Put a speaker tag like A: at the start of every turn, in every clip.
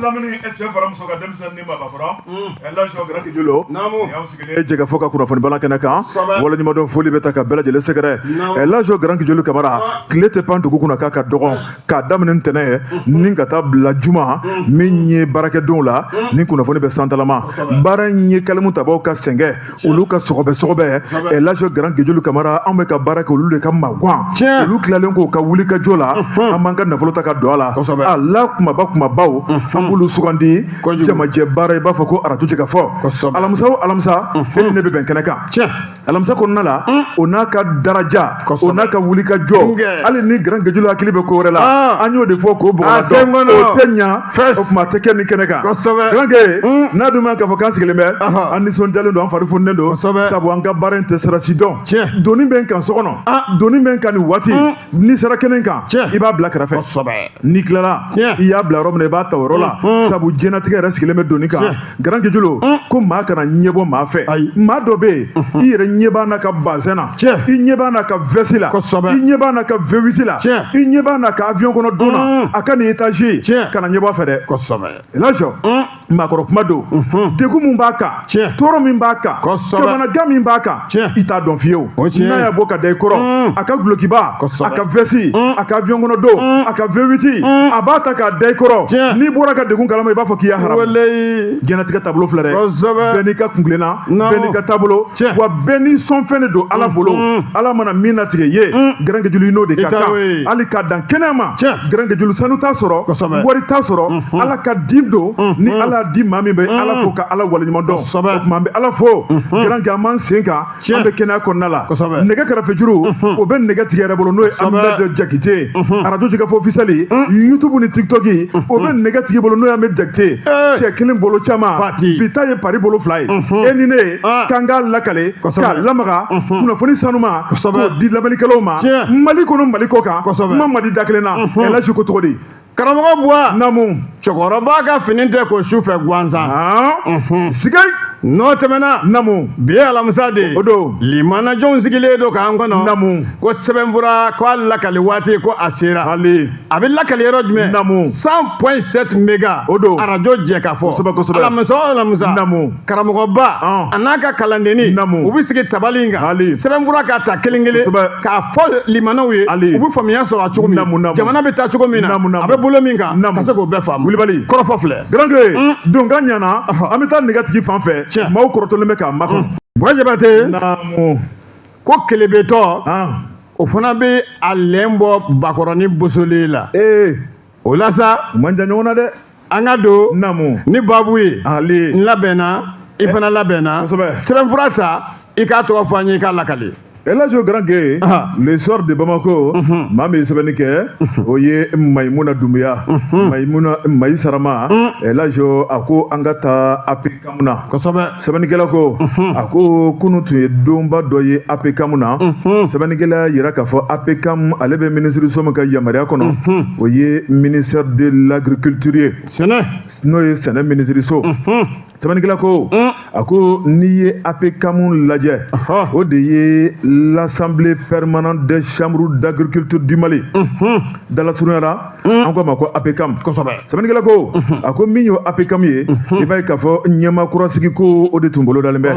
A: lamini cɛ fara muso ka denmisɛnnin ma bafara la jo grand julo y'aw sigilen jɛgɛ fo ka kunnafoni bala kɛnɛ kan wala ɲumadɔn foli bɛ ta ka bɛɛ lajɛlen sɛgɛrɛ la jo grand julo kamara tile tɛ pan dugu kunna k'a ka dɔgɔn k'a daminɛ ntɛnɛ ye ni ka taa bila juma min ye baarakɛdenw la ni kunnafoni bɛ santalama baara in ye kalimu tabaw ka sɛngɛ olu ka sɔgɔbɛ la jo grand julo kamara an bɛ ka baara kɛ olu de ka magan olu tilalen ko ka wuli ka jo la an b'an ka nafolo ta ka don a la a la kumabaw an b'olu sugandi jamajɛ baara i b'a fɔ ko arajo ka fɔ alamisa o alamisa e ni ne bɛ bɛn kɛnɛ kan alamisa kɔnɔna la o n'a ka daraja o n'a ka wuli ka jɔ hali ni grand gejulu hakili bɛ ko wɛrɛ la an y'o de fɔ k'o bɔgɔ dɔn o tɛ ɲa o tuma tɛ kɛ nin kɛnɛ kan grand n'a dun ma k'a fɔ k'an sigilen bɛ an nisɔndiyalen don an fari fununen don sabu an ka baara in tɛ sirasi dɔn doni bɛ n kan so kɔnɔ doni bɛ n kan nin waati n'i sera kɛnɛ kan i b'a bila kɛrɛfɛ n'i tilala i y'a bila yɔrɔ min na i b'a ta yɔrɔ la sabu jɛnatigɛ yɛrɛ sigilen bɛ doni kan grand gejulo ko maa kana ɲɛbɔ maa fɛ maa dɔ bɛ yen i yɛrɛ ɲɛ b'a na ka bazɛn na i ɲɛ b'a na ka vɛsi la i ɲɛ b'a na ka V8 la i ɲɛ b'a na ka avion kɔnɔ don na a ka nin étage kana ɲɛbɔ a fɛ dɛ elajɔ maakɔrɔ kuma don degun min b'a kan tɔɔrɔ min b'a kan kamanagan min b'a kan i t'a dɔn fiyewu n'a y'a bɔ ka da i kɔrɔ a ka gulokiba a ka vɛsi a ka avion kɔnɔ don a ka V8 a b'a ta k'a da i kɔrɔ n'i bɔra ka degun kalama i b'a fɔ k'i y'a haramu jɛnatigɛ taabolo filɛ dɛ bɛɛ n'i ka kunkilenna bɛɛ n'i ka taabolo wa bɛɛ n'i sɔnfɛn de don ala bolo ala mana min natigɛ ye grand gejulu i n'o de ka kan hali k'a dan kɛnɛya ma grand gejulu sanu t'a sɔrɔ wari t'a sɔrɔ ala ka di don ni ala di maa min bɛ ala fo ka ala waleɲuman dɔn o tuma an bɛ ala fo grand an m'an sen kan an bɛ kɛnɛya kɔnɔna la nɛgɛ kɛrɛfɛ juru o bɛ nɛgɛ tigɛ yɛrɛ bolo n'o ye Amadu Jakite arajo jigafo officiel YouTube ni TikTok o bɛ nɛgɛ tigi bolo n'o ye Amadu Jakite cɛ kelen bolo caman bi ta ye pari bolo fila ye e ni ne k'an k'a lakale k'a lamaga kunnafoni sanuma k'o di lamɛnnikɛlaw ma Mali kɔnɔ Mali kɔ kan kuma ma di da kelen na Elhaji ko cogo di
B: karamɔgɔ Buwa
A: naamu
B: cɛkɔrɔba ka fini tɛ ko su fɛ gansan
A: sigay
B: n'o tɛmɛna
A: naamu
B: bi ye alamisa de
A: o don
B: limanajɔnw sigilen don k'an kɔnɔ
A: naamu
B: ko sɛbɛnfura ko a lakali waati ko a sera
A: hali
B: a bɛ lakali yɔrɔ jumɛn
A: naamu
B: 100.7 méga
A: o don
B: arajo jɛ ka fɔ
A: kosɛbɛ
B: alamisa o alamisa
A: naamu
B: karamɔgɔba a n'a ka kalandenni
A: naamu
B: u bɛ sigi tabali in kan
A: hali
B: sɛbɛnfura k'a ta kelen kelen k'a fɔ limanaw ye
A: hali
B: u bɛ faamuya sɔrɔ a cogo min jamana bɛ taa cogo min na a bɛ bolo min kan ka se k'o bɛɛ faamu
A: Wulibali
B: kɔrɔfɔ filɛ
A: grand donkan ɲana an bɛ taa nɛgɛtigi fan fɛ maaw kɔrɔtɔlen bɛ k'a makɔnɔ
B: Buwa Jabate
A: naamu
B: ko kelebetɔ o fana bɛ a lɛn bɔ bakɔrɔni bosoli la o la sa
A: man jan ɲɔgɔn na dɛ
B: an ka don
A: naamu
B: ni babu ye
A: hali
B: n labɛnna i fana labɛnna sɛbɛnfura ta i k'a tɔgɔ fɔ an ye i k'a lakale
A: Elhaji grand le soir de Bamako maa min ye sɛbɛnni kɛ o ye Mayimuna Dumbuya Mayi Sarama Elhaji a ko an ka taa APCAM na sɛbɛnnikɛla ko a ko kunun tun ye donba dɔ ye APCAM na sɛbɛnnikɛla yira k'a fɔ APCAM ale bɛ minisiriso min ka yamaruya kɔnɔ o ye ministère de l'agriculture ye n'o ye sɛnɛ minisiriso sɛbɛnnikɛla ko a ko n'i ye APCAM lajɛ o de ye l'Assemblée permanente des chambres d'agriculture du Mali dalasurunyara an ko ma ko APCAM sɛbɛnnikɛla ko a ko min ye APCAM ye i b'a ye k'a fɔ ɲɛma kurasigi ko o de tun bolo dalen bɛ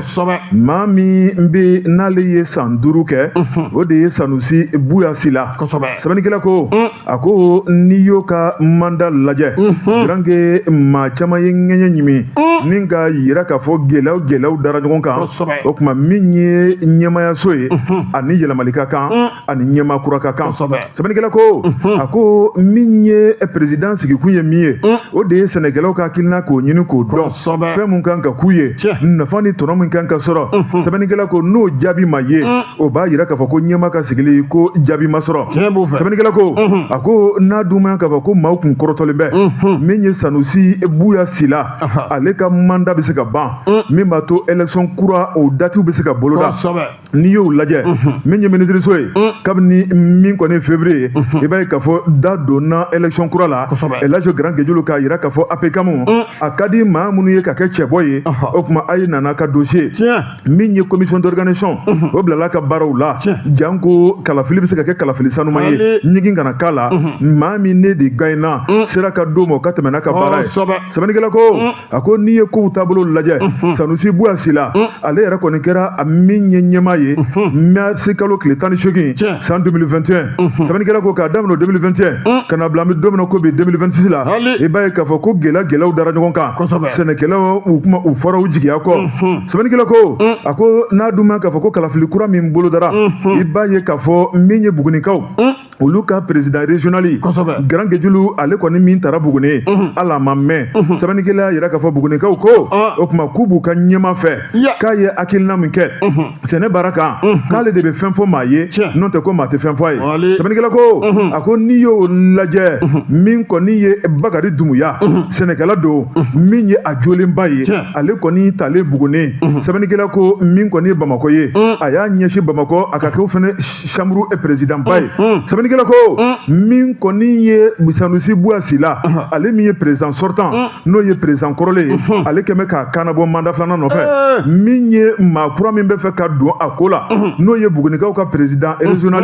A: maa min bɛ n'ale ye san 5 kɛ o de ye Sanusi Buyasi la sɛbɛnnikɛla ko a ko n'i y'o ka mandat lajɛ grand maa caman ye ŋɛɲɛ ɲimi ni ka yira k'a fɔ gɛlɛyaw dara ɲɔgɔn kan o tuma min ye ɲɛmayaso ye ani yɛlɛmali ka kan ani ɲɛma kura ka kan sɛbɛnnikɛla ko a ko min ye président sigikun ye min ye o de ye sɛnɛkɛlaw ka hakilina k'o ɲini k'o dɔn fɛn mun kan ka k'u ye nafa ni tɔnɔ min kan ka sɔrɔ sɛbɛnnikɛla ko n'o jaabi ma ye o b'a yira k'a fɔ ko ɲɛma ka sigili ko jaabi ma sɔrɔ sɛbɛnnikɛla ko a ko n'a dun ma k'a fɔ ko maaw kun kɔrɔtɔlen bɛ min ye Sanusi Buyasi la ale ka mandat bɛ se ka ban min b'a to élection kura o datiw bɛ se ka boloda n'i y'o lajɛ lajɛ min ye ministre so ye kabini min kɔni février i b'a ye k'a fɔ da donna élection kura la El Hadji Grand Guédiolo k'a yira k'a fɔ APCAM a ka di maa minnu ye ka kɛ cɛbɔ ye o tuma a ye nana ka dossier min ye commission d'organisation o bilala ka baaraw la janko kalafili bɛ se ka kɛ kalafili sanuman ye ɲigin kana k'a la maa min ne de gagnena sera ka d'o ma o ka tɛmɛ n'a ka baara ye sɛbɛnnikɛla ko a ko n'i ye kow taabolo lajɛ Sanusi Bouassi la ale yɛrɛ kɔni kɛra a min ye ɲɛmaa ye mars kalo tile 18 san 2021 sɛbɛnnikɛla ko k'a daminɛ 2021 ka na bila an bɛ don min na ko bi 2026 la i b'a ye k'a fɔ ko gɛlɛyaw dara ɲɔgɔn kan sɛnɛkɛlaw u fɔra u jigiya kɔ sɛbɛnnikɛla ko a ko n'a dun ma k'a fɔ ko kalafili kura min bolo dara i b'a ye k'a fɔ min ye Bugunikaw olu ka président régional Grand Guédiolo ale kɔni min taara Buguni ala ma mɛn sɛbɛnnikɛla yɛrɛ k'a fɔ Bugunikaw ko o tuma k'u b'u ka ɲɛma fɛ k'a ye hakilina min kɛ sɛnɛ baara kan k'ale de bɛ fɛn fɔ maa ye n'o tɛ ko maa tɛ fɛn fɔ a ye sɛbɛnnikɛla ko a ko n'i y'o lajɛ min kɔni ye Bakari Dumuya sɛnɛkɛla don min ye a jolenba ye ale kɔni talen Buguni sɛbɛnnikɛla ko min kɔni ye Bamako ye a y'a ɲɛsin Bamako a ka kɛ o fɛnɛ chambre président ba ye sɛbɛnnikɛla ko min kɔni ye Sanusi Bouassi la ale min ye président sortant n'o ye président kɔrɔlen ye ale kɛmɛ k'a kanabɔ mandat filanan nɔfɛ min ye maa kura min bɛ fɛ ka don a ko la n'o ye Bugunikaw ka président régional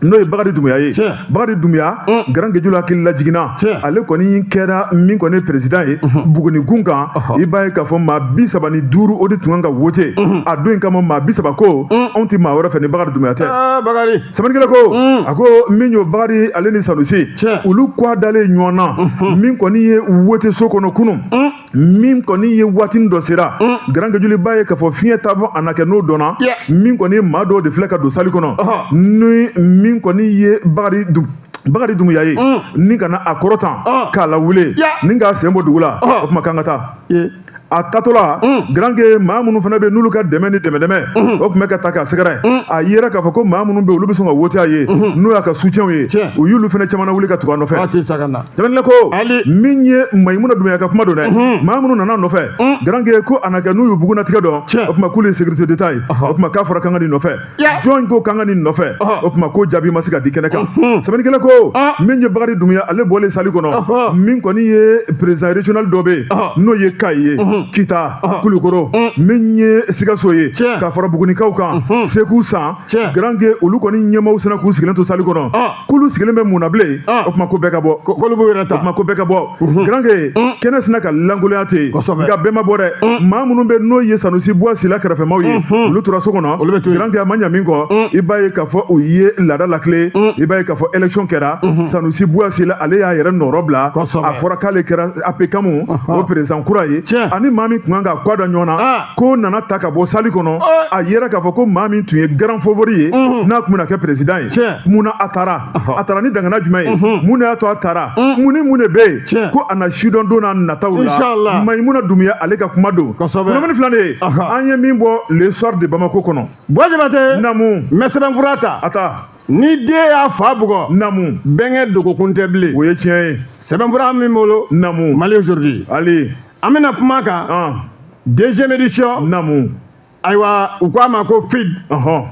A: n'o ye Bakari Dumuya ye Bakari Dumuya Grand Guédiolo hakili lajiginna ale kɔni kɛra min kɔni président ye Buguni gun kan i b'a ye k'a fɔ maa 35 o de tun kan ka vote a don in kama maa 30 ko anw tɛ maa wɛrɛ fɛ ni Bakari Dumuya tɛ sɛbɛnnikɛla ko a ko min y'o Bakari ale ni Sanusi olu kɔ dalen ɲɔgɔn na min kɔni ye vote so kɔnɔ kunun min kɔni ye waatinin dɔ sera Grand Guédiolo b'a ye k'a fɔ fiɲɛ t'a fɔ a na kɛ n'o dɔnna min kɔni ye maa dɔw de filɛ ka don salle kɔnɔ ni min kɔni ye Bakari Dumuya ye ni kana a kɔrɔtan k'a lawuli ni k'a sen bɔ dugu la o tuma k'an ka taa a tatɔla Grand Gué maa minnu fana bɛ n'olu ka dɛmɛ ni dɛmɛ o tun bɛ ka ta k'a sɛgɛrɛ a yera k'a fɔ ko maa minnu bɛ olu bɛ sɔn ka vote a ye n'o y'a ka soutien ye u y'olu fana caman wuli ka tugu a nɔfɛ sɛbɛnnikɛla ko min ye Mayimuna Dumuya ka kuma don dɛ maa minnu nana nɔfɛ Grand Gué ko a na kɛ n'u y'u bugunatigɛ dɔn o tuma k'olu ye sécurité d'État ye o tuma k'a fɔra k'an ka nin nɔfɛ jɔn ko k'an ka nin nɔfɛ o tuma ko jaabi ma se ka di kɛnɛ kan sɛbɛnnikɛla ko min ye Bakari Dumuya ale bɔlen salle kɔnɔ min kɔni ye président régional dɔ bɛ yen n'o ye Kayi ye Kita Kulukoro min ye Sikaso ye k'a fara Bugunikaw kan Seku San Grand Gué olu kɔni ɲɛmaaw sina k'u sigilen to salle kɔnɔ k'olu sigilen bɛ mun na bilen o tuma ko bɛɛ ka bɔ o tuma ko bɛɛ ka bɔ Grand Gué kɛnɛ sina ka langoloya ten nka bɛɛ ma bɔ dɛ maa minnu bɛ n'o ye Sanusi Bouassi la kɛrɛfɛmaw ye olu tora so kɔnɔ Grand Gué a ma ɲa min kɔ i b'a ye k'a fɔ u ye laada lakile i b'a ye k'a fɔ élection kɛra Sanusi Bouassi la ale y'a yɛrɛ nɔrɔ bila a fɔra k'ale kɛra APCAM o président kura ye ani maa min tun kan ka kɔ da ɲɔgɔn na ko nana ta ka bɔ salle kɔnɔ a yera k'a fɔ ko maa min tun ye grand favori ye n'a tun bɛna kɛ président ye mun na a taara ni dangana jumɛn ye mun de y'a to a taara mun ni mun de bɛ yen ko a na sidɔn don n'a nataw la Mayimuna Dumuya ale ka kuma don kunnafoni filanan ye an ye min bɔ le soir de Bamako kɔnɔ
B: Jabate
A: namu
B: mɛ sɛbɛnfura ta
A: a ta
B: ni den y'a fa bugɔ
A: namu
B: bɛnkɛ dogokun tɛ bilen
A: o ye tiɲɛ ye
B: sɛbɛnfura min bolo
A: namu
B: Mali aujourd'hui
A: ali
B: an bɛna kuma kan deuxième édition
A: namu
B: ayiwa u k'a ma ko FID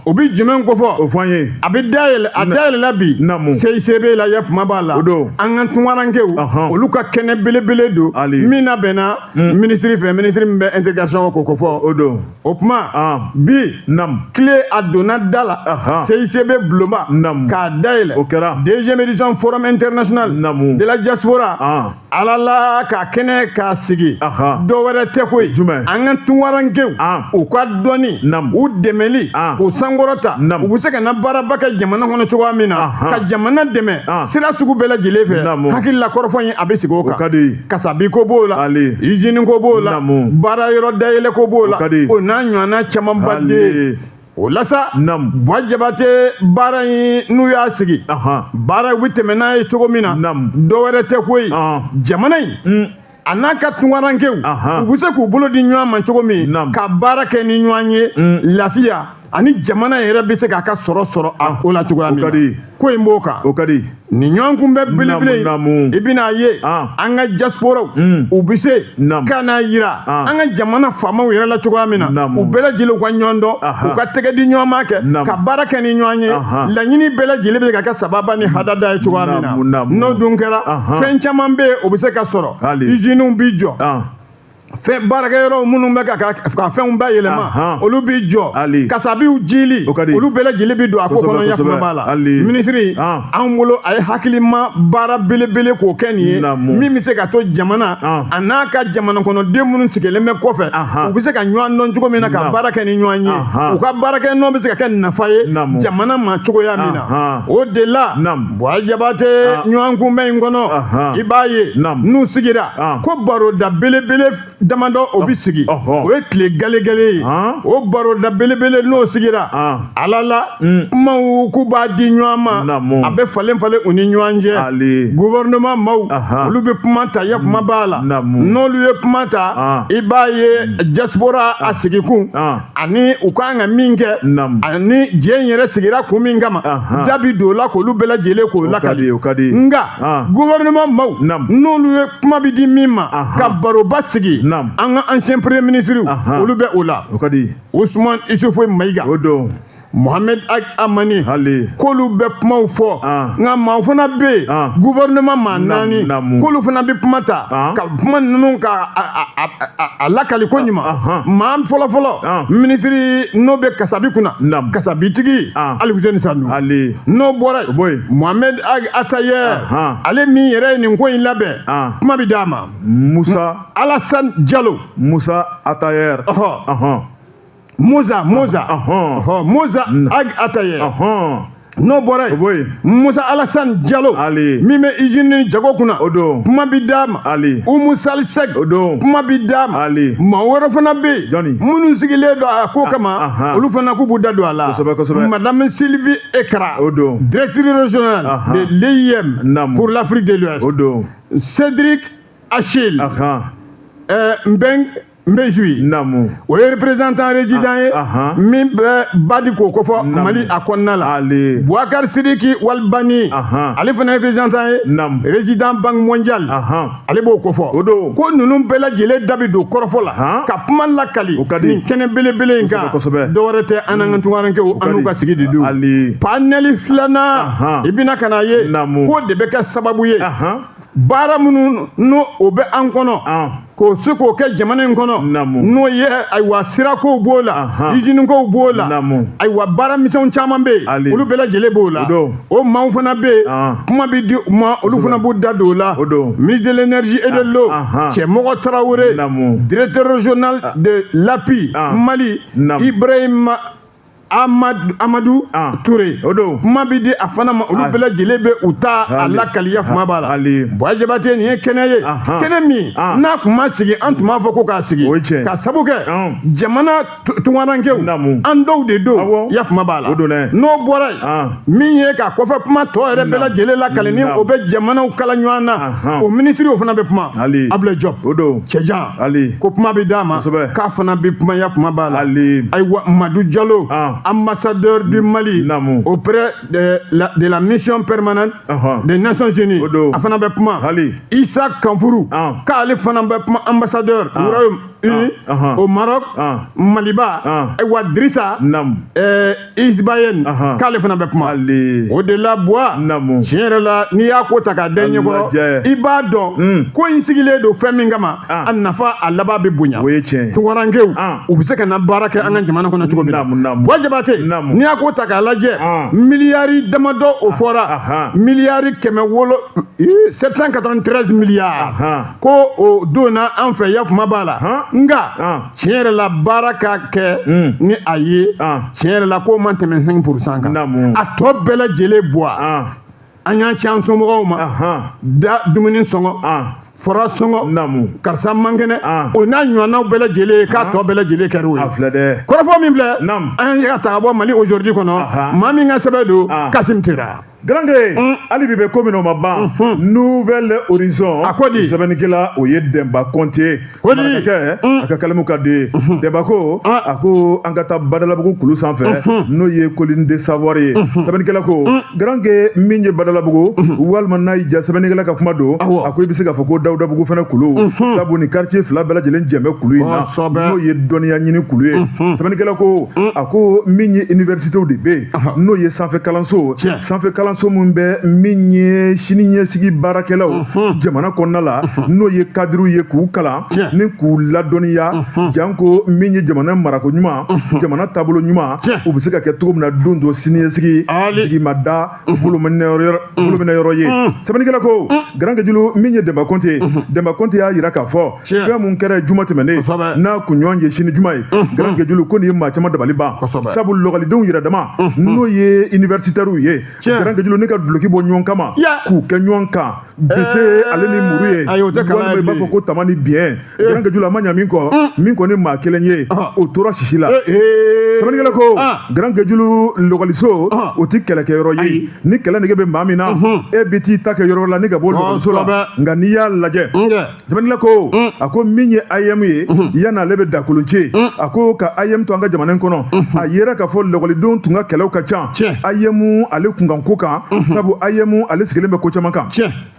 B: o bɛ jumɛn ko fɔ
A: o fɔ an ye
B: a bɛ dayɛlɛ a dayɛlɛla bi CICB la yafuma b'a la an ka tunkarankew olu ka kɛnɛ belebele don min na bɛnna minisiri fɛ minisiri min bɛ intégration ko fɔ o don o tuma bi tile a donna da la CICB bulonba k'a dayɛlɛ o kɛra deuxième édition forum international de la diaspora ala la ka kɛnɛ k'a sigi dɔwɛrɛ tɛ koyi an ka tunkarankew u ka dɔnni u dɛmɛli k'u sankɔrɔta u bɛ se ka na baaraba kɛ jamana kɔnɔ cogoya min na ka jamana dɛmɛ sira sugu bɛɛ lajɛlen fɛ hakilila kɔrɔfɔ in a bɛ sigi o kan kasabi ko b'o la usine ko b'o la baara yɔrɔ dayɛlɛ ko b'o la o n'a ɲɔgɔnna camanba de o la sa Jabate baara in n'u y'a sigi baara u bɛ tɛmɛ n'a ye cogo min na dɔwɛrɛ tɛ koyi jamana in a n'a ka tunkarankew u bɛ se k'u bolo di ɲɔgɔn ma cogo min ka baara kɛ ni ɲɔgɔn ye lafiya ani jamana yɛrɛ bɛ se k'a ka sɔrɔ o la cogoya min na ko in b'o kan ni ɲɔgɔn kun bɛ belebele i bɛna ye an ka diasporaw u bɛ se ka n'a yira an ka jamana faamaw yɛrɛ la cogoya min na u bɛɛ lajɛlen ka ɲɔgɔn dɔn u ka tɛgɛ di ɲɔgɔn ma kɛ ka baara kɛ ni ɲɔgɔn ye laɲini bɛɛ lajɛlen bɛ ka kɛ sababa ni hadada ye cogoya min na n'o dun kɛra fɛn caman bɛ yen o bɛ se ka sɔrɔ usines b'i jɔ fɛn baarakɛyɔrɔw minnu bɛ ka fɛnw bayɛlɛma olu b'i jɔ kasabiw jili olu bɛɛ lajɛlen bɛ don a ko kɔnɔ yafama b'a la minisiri anw bolo a ye hakilima baara belebele k'o kɛ nin ye min bɛ se ka to jamana a n'a ka jamana kɔnɔden minnu sigilen bɛ kɔfɛ u bɛ se ka ɲɔgɔn dɔn cogo min na ka baara kɛ ni ɲɔgɔn ye u ka baarakɛnɔ bɛ se ka kɛ nafa ye jamana ma cogoya min na o de la Buhari Jabate ɲɔgɔn kunbɛn in kɔnɔ i b'a ye n'u sigira ko baroda belebele damadɔ o bɛ sigi o ye tile gale-gale ye o baroda belebele n'o sigira ala la kumaw k'u b'a di ɲɔgɔn ma a bɛ falen-falen u ni ɲɔgɔn cɛ gouvernement maaw olu bɛ kuma ta ya kuma b'a la n'olu ye kuma ta i b'a ye diaspora a sigi kun ani u kan ka min kɛ ani diɲɛ in yɛrɛ sigira kun min kama da bi don o la k'olu bɛɛ lajɛlen k'o lakali nka gouvernement maaw n'olu ye kuma bi di min ma ka baroba sigi an ka ancien premier ministre olu bɛ o la Usman Isufu Mayiga Mohamed Amani k'olu bɛ kumaw fɔ nka maa fana bɛ yen gouvernement maa naani k'olu fana bɛ kuma ta ka kuma ninnu ka a lakali ko ɲuman maa fɔlɔ-fɔlɔ minisiri n'o bɛ kasabi kunna kasabitigi Ali Fuseni Sandu n'o bɔra yen Mohamed Atayer ale min yɛrɛ ye nin ko in labɛn kuma bɛ d'a ma Musa Alassane Diallo Musa Atayer Moza Atayer n'o bɔra yen Musa Alassane Diallo min bɛ usine jago kunna kuma bi d'a ma Umu Salisek kuma bi d'a ma maa wɛrɛ fana bɛ yen minnu sigilen don a ko kama olu fana k'u b'u da don a la Madame Sylvie Ekra directrice régionale de l'EIM pour l'Afrique de l'Ouest Cédric Achille Mbejui o ye représentant résident ye min bɛ badi k'o kofɔ Mali a kɔnɔna la Boubacar Sidiki Walbani ale fana ye représentant ye résident Banque mondiale ale b'o kofɔ ko ninnu bɛɛ lajɛlen da bi don kɔrɔfɔ la ka kuma lakali nin kɛnɛ belebele in kan dɔwɛrɛ tɛ an n'an ka tunkarankew an n'u ka sigi de don paneli filanan i bɛna ka na ye k'o de bɛ kɛ sababu ye baara minnu n'o o bɛ an kɔnɔ k'o se k'o kɛ jamana in kɔnɔ n'o ye ayiwa sirakow b'o la usine kow b'o la ayiwa baara misɛnw caman bɛ yen olu bɛɛ lajɛlen b'o la o maaw fana bɛ yen kuma bɛ di u ma olu fana b'u da don o la ministre de l'énergie et de l'eau Cɛmɔgɔ Tarawele directeur régional de l'API Mali Ibrahima Amadou Touré kuma bi di a fana ma olu bɛɛ lajɛlen bɛ u ta a lakaliya kuma b'a la Buhari Jabate nin ye kɛnɛ ye kɛnɛ min n'a kun ma sigi an tun b'a fɔ ko k'a sigi ka sabu kɛ jamana tunkarankew an dɔw de don ya kuma b'a la n'o bɔra yen min ye ka kɔfɛ kuma tɔ yɛrɛ bɛɛ lajɛlen lakali ni o bɛ jamanaw kala ɲɔgɔn na o minisiri o fana bɛ kuma Ablaye Diop Cɛjan ko kuma bɛ d'a ma k'a fana bɛ kuma ya kuma b'a la ayiwa Madu Diallo ambassadeur du Mali auprès de la mission permanente des Nations Unies a fana bɛ kuma Issa Kanfuru k'ale fana bɛ kuma ambassadeur du Royaume-Uni au Maroc Maliba ayiwa Drissa Isbayen k'ale fana bɛ kuma o de la Buwa tiɲɛ yɛrɛ la n'i y'a ko ta k'a da ɲɛ kɔrɔ i b'a dɔn ko in sigilen don fɛn min kama a nafa a laban bɛ bonya tunkarankew u bɛ se ka na baara kɛ an ka jamana kɔnɔ cogo min na Buhari Jabate n'i y'a ko ta k'a lajɛ miliyari damadɔ o fɔra miliyari 793 miliyari ko o donna an fɛ ya kuma b'a la nka tiɲɛ yɛrɛ la baara ka kɛ ni a ye tiɲɛ yɛrɛ la k'o ma tɛmɛ 5% kan a tɔ bɛɛ lajɛlen Buwa an y'an ci an somɔgɔw ma da dumuni sɔngɔ fɔra sɔngɔ karisa man kɛnɛ o n'a ɲɔgɔnnaw bɛɛ lajɛlen k'a tɔ bɛɛ lajɛlen kɛra o ye kɔrɔfɔ min filɛ an ye ka taga bɔ Mali aujourd'hui kɔnɔ maa min ka sɛbɛn don Kasim Tera
A: Garange ali bi be ko min o ma ban nouvelle horizon sɛbɛnnikɛla o ye Demba Konte marakakɛ a ka kalimu ka di Demba ko a ko an ka taa Badalabugu kulu sanfɛ n'o ye colline de savoir ye sɛbɛnnikɛla ko Garange min ye Badalabugu walima n'a y'i ja sɛbɛnnikɛla ka kuma don a ko i bɛ se k'a fɔ ko Dawudabugu fana kulu sabu ni quartier fila bɛɛ lajɛlen jɛnbɛ kulu in na n'o ye dɔnniya ɲini kulu ye sɛbɛnnikɛla ko a ko min ye universitéw de bɛ yen n'o ye sanfɛ kalanso min bɛ min ye sini ɲɛsigi baarakɛlaw jamana kɔnɔna la n'o ye cadrew ye k'u kalan ni k'u ladɔnniya janko min ye jamana marako ɲuman jamana taabolo ɲuman u bɛ se ka kɛ cogo min na don dɔ sini ɲɛsigi jigima da bolominɛ yɔrɔ ye sɛbɛnnikɛla ko Garange Julu min ye Demba Konte y'a jira k'a fɔ fɛn mun kɛra juma tɛmɛnen n'a kunɲɔgɔn ye sini juma ye Garange Julu ko nin ye maa caman dabali ban sabu lɔgɔlidenw yɛrɛ dama n'o ye universitaires ye Garange Julu ne ka duloki bɔ ɲɔgɔn kama k'u kɛ ɲɔgɔn kan bese ale ni muru ye walima i b'a fɔ ko tama ni biɲɛ Garange Julu a ma ɲa min kɔ min kɔni maa kelen ye o tora sisi la sɛbɛnnikɛla ko Garange Julu lɔgɔliso o tɛ kɛlɛkɛyɔrɔ ye ni kɛlɛ nege bɛ maa min na e bi t'i ta kɛ yɔrɔ la ni ka bɔ lɔgɔliso la nka n'i y'a lajɛ sɛbɛnnikɛla ko a ko min ye IM ye yanni ale bɛ dakolonci a ko ka IM to an ka jamana in kɔnɔ a yera k'a fɔ lɔgɔlidenw tun ka kɛlɛw ka ca IM ale kunkan ko kan sabu IM ale sigilen bɛ ko caman kan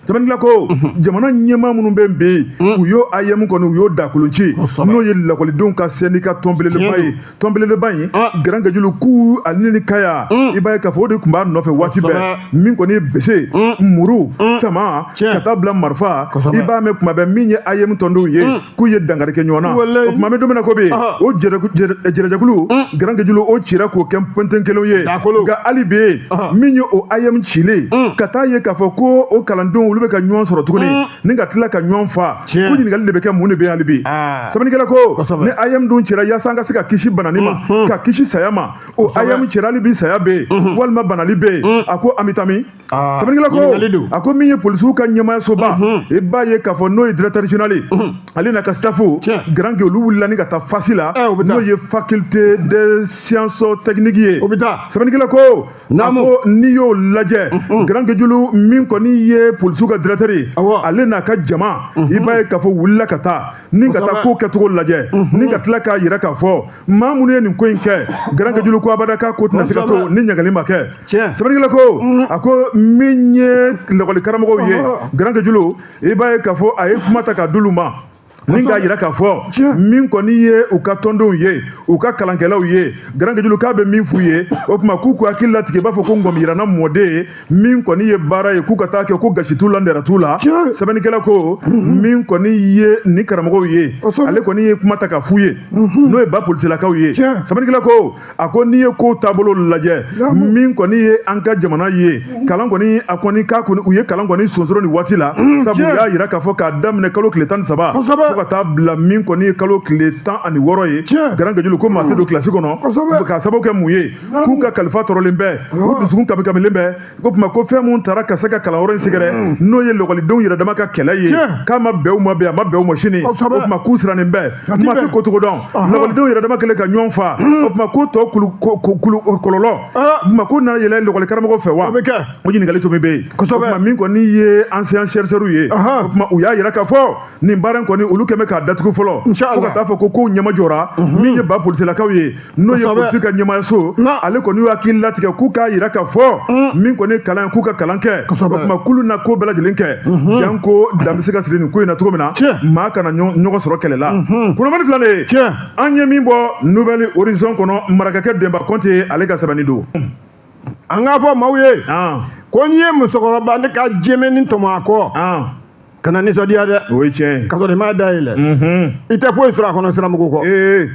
A: sɛbɛnnikɛla ko jamana ɲɛmaa minnu bɛ bi u y'o IM kɔni u y'o dakolonci n'o ye lɔgɔlidenw ka syndicat tɔn belebeleba in Garange Julu k'u ale ni kaya i b'a ye k'a fɔ o de tun b'a nɔfɛ waati bɛɛ min kɔni ye bese muru tama ka taa bila marifa i b'a mɛn tuma bɛɛ min ye IM tɔndenw ye k'u ye dankari kɛ ɲɔgɔn na o tuma bɛ don min na ko bɛ o jɛrɛjɛkulu Garange Julu o cira k'o kɛ pɔntɛn kelenw ye nka hali bi min ye o IM cilen ka taa ye k'a fɔ ko o kalandenw olu bɛ ka ɲɔgɔn sɔrɔ tuguni ni ka tila ka ɲɔgɔn fa ko ɲininkali de bɛ kɛ mun de bɛ hali bi sɛbɛnnikɛla ko ni IM dun cira yaasa an ka se ka kisi banani ma ka kisi saya ma o IM cira hali bi saya bɛ yen walima banali bɛ yen a ko an bɛ taa min sɛbɛnnikɛla ko a ko min ye polisiw ka ɲɛmaayasoba i b'a ye k'a fɔ n'o ye directeur général ale n'a ka staffu Garange olu wulila ni ka taa fasi la n'o ye faculté des sciences techniques ye sɛbɛnnikɛla ko n'i y'o lajɛ Garange Julu min kɔni ye polisiw ka directeur ye ale n'a ka jama i b'a ye k'a fɔ wulila ka taa ni ka taa ko kɛcogo lajɛ ni ka tila k'a yira k'a fɔ maa minnu ye nin ko in kɛ Garange Julu ko abada k'a ko tɛna se ka to ni ɲagali ma kɛ sɛbɛnnikɛla ko a ko min ye lɔgɔli karamɔgɔw ye Garange Julu i b'a ye k'a fɔ a ye kuma ta ka d'olu ma ni k'a jira k'a fɔ min kɔni ye u ka tɔndenw ye u ka kalankɛlaw ye Garange Julu k'a bɛ min f'u ye o tuma k'u k'u hakili latigɛ i b'a fɔ ko ngɔmiyirana mɔden min kɔni ye baara ye k'u ka taa kɛ ko gasi t'u la nɛrɛ t'u la sɛbɛnnikɛla ko min kɔni ye ni karamɔgɔw ye ale kɔni ye kuma ta ka f'u ye n'o ye ba polisilakaw ye sɛbɛnnikɛla ko a ko n'i ye ko taabolo lajɛ min kɔni ye an ka jamana ye kalan kɔni a kɔni k'a kɔni u ye kalan kɔni sonsoro nin waati la sabu u y'a jira k'a fɔ k'a daminɛ kalo tile 13 ka taa bila min kɔni ye kalo tile 16 ye Garange Julu ko maa tɛ don kilasi kɔnɔ k'a sababu kɛ mun ye k'u ka kalifa tɔrɔlen bɛ u dusukun kamikamilen bɛ ko tuma ko fɛn mun taara ka se ka kalanyɔrɔ in sɛgɛrɛ n'o ye lɔgɔlidenw yɛrɛ dama ka kɛlɛ ye k'a ma bɛn u ma bɛn a ma bɛn u ma sini o tuma k'u sirannen bɛ kuma tɛ ko cogo dɔn lɔgɔlidenw yɛrɛ dama kɛlen ka ɲɔgɔn fa o tuma k'o tɔ kɔlɔlɔ o tuma k'u nana yɛlɛ lɔgɔli karamɔgɔ fɛ wa o ɲininkali to min bɛ yen o tuma min kɔni ye ancien chercheurs ye o tuma u y'a jira k'a fɔ nin baara in kɔni olu kɛmɛ k'a datugu fɔlɔ fo ka taa fɔ ko kow ɲɛma jɔra min ye ba polisilakaw ye n'o ye polisi ka ɲɛmaayaso ale kɔni y'u hakili latigɛ k'u k'a jira k'a fɔ min kɔni ye kalan k'u ka kalan kɛ o tuma k'olu na ko bɛɛ lajɛlen kɛ janko dan bɛ se ka siri nin ko in na cogo min na maa kana ɲɔgɔn sɔrɔ kɛlɛ la kunnafoni filanan an ye min bɔ nouvelle horizon kɔnɔ marakakɛ Demba Konte ale ka sɛbɛnni don
B: an k'a fɔ maaw ye ko n'i ye musokɔrɔba ne ka jɛmɛni tɔmɔ a kɔ kana nisɔndiya dɛ
A: o ye tiɲɛ
B: ka sɔrɔ i m'a dayɛlɛ i tɛ foyi sɔrɔ a kɔnɔ siramugu kɔ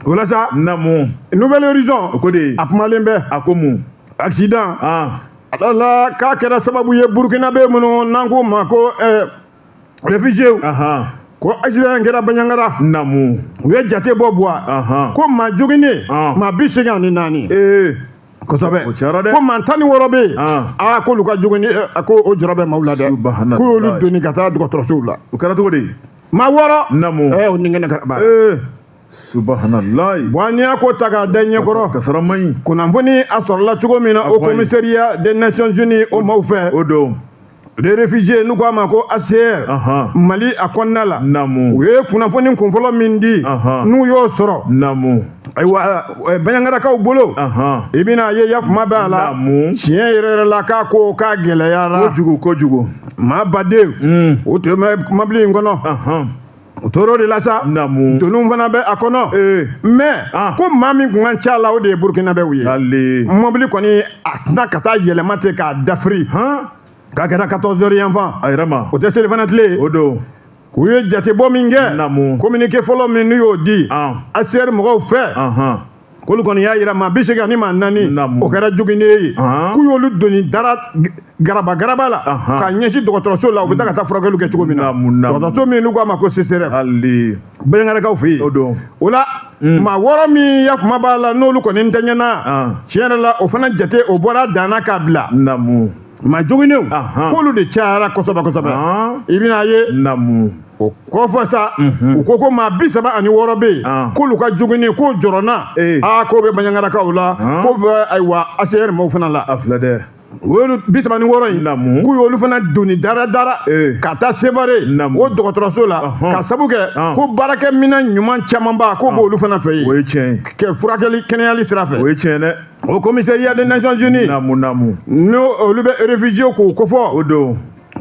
B: o la sa nouvelle horizon
A: o ko de
B: a kumalen bɛ
A: a ko mun
B: accident a la k'a kɛra sababu ye burukinabe minnu n'an k'o ma ko réfugiés ko accident in kɛra Baɲangara u ye jate bɔ buwa ko maa joginnen maa 84 kosɛbɛ ko maa 16 bɛ yen k'olu ka joginni ko o jɔrɔ bɛ maaw la dɛ k'olu donni ka taa dɔgɔtɔrɔsow la
A: o kɛra cogo di
B: maa 6 o ni kɛnɛ kɛra baara
A: subhanallah
B: bon ni ko ta ka da ɲɛkɔrɔ
A: kasara maɲi
B: kunnafoni a sɔrɔla cogo min na au commissariat des nations unies au maaw fɛ
A: o don
B: les réfugiés n'u k'a ma ko ACR Mali a kɔnɔna la u ye kunnafoni kunfɔlɔ min di n'u y'o sɔrɔ ayiwa baɲangarakaw bolo i bɛna ye yakuma bɛ a la tiɲɛ yɛrɛ yɛrɛ la k'a ko k'a gɛlɛyara kojugu maa baden o tun bɛ mobili in kɔnɔ o tora o de la sa donu fana bɛ a kɔnɔ mais ko maa min kun ka ca la o de ye burukinabew ye mobili kɔni a tɛna ka taa yɛlɛma ten k'a dafiri k'a kɛra 14 heures yan fan o tɛ selifana tile o don k'u ye jatebɔ min kɛ communiqué fɔlɔ min n'u y'o di ACR mɔgɔw fɛ k'olu kɔni y'a yira maa 80 ni maa 4 o kɛra joginen ye k'u y'olu doni dara garaba la ka ɲɛsin dɔgɔtɔrɔso la u bɛ taa ka taa furakɛliw kɛ cogo min na dɔgɔtɔrɔso min n'u k'a ma ko CCRF baɲangarakaw fɛ yen o la maa 6 min yakuma b'a la n'olu kɔni ntɛɲɛna tiɲɛ yɛrɛ la o fana jate o bɔra danna k'a bila maa joginenw k'olu de cayara kosɛbɛ i bɛna ye o kɔfɛ sa u ko maa 36 bɛ yen k'olu ka joginen k'o jɔrɔna k'o bɛ baɲangarakaw la k'o bɛ ayiwa ACR mɔgɔw fana la o y'olu 36 in k'u y'olu fana doni dara ka taa Sévaré o dɔgɔtɔrɔso la ka sabu kɛ ko baarakɛminɛn ɲuman camanba k'o b'olu fana fɛ yen o ye tiɲɛ ye furakɛli kɛnɛyali sira fɛ o ye tiɲɛ dɛ au commissariat des nations unies n'o olu bɛ réfugiés k'o kofɔ o don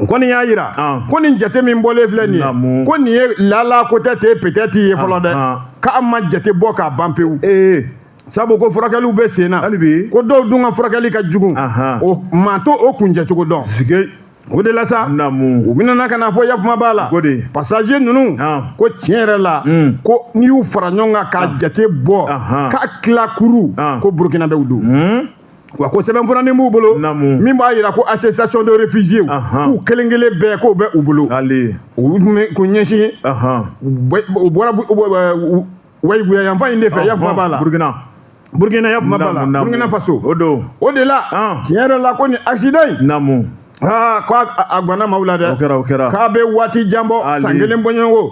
B: ko nin y'a yira ko nin jate min bɔlen filɛ nin ye ko nin ye lala ko tɛ ten peut-être ye fɔlɔ dɛ k'a ma jate bɔ k'a ban pewu sabu ko furakɛliw bɛ sen na ko dɔw dun ka furakɛli ka jugu o maa to o kunjɛcogo dɔn o de la sa u bɛna ka na fɔ yakuma b'a la passager ninnu ko tiɲɛ yɛrɛ la ko n'i y'u fara ɲɔgɔn kan k'a jate bɔ k'a tila kuru ko burukinabew don wa ko sɛbɛnfuranin b'u bolo min b'a yira ko attestation de réfugiés k'u kelen kelen bɛɛ k'o bɛ u bolo u k'u ɲɛsin u bɔra wayiguya yanfan in de fɛ yakuma b'a la Burkina yakuma b'a la Burkina Faso o de la tiɲɛ yɛrɛ la ko nin accident in ko a gwana maaw la dɛ k'a bɛ waati jan bɔ san 1 bɔɲɔgɔnko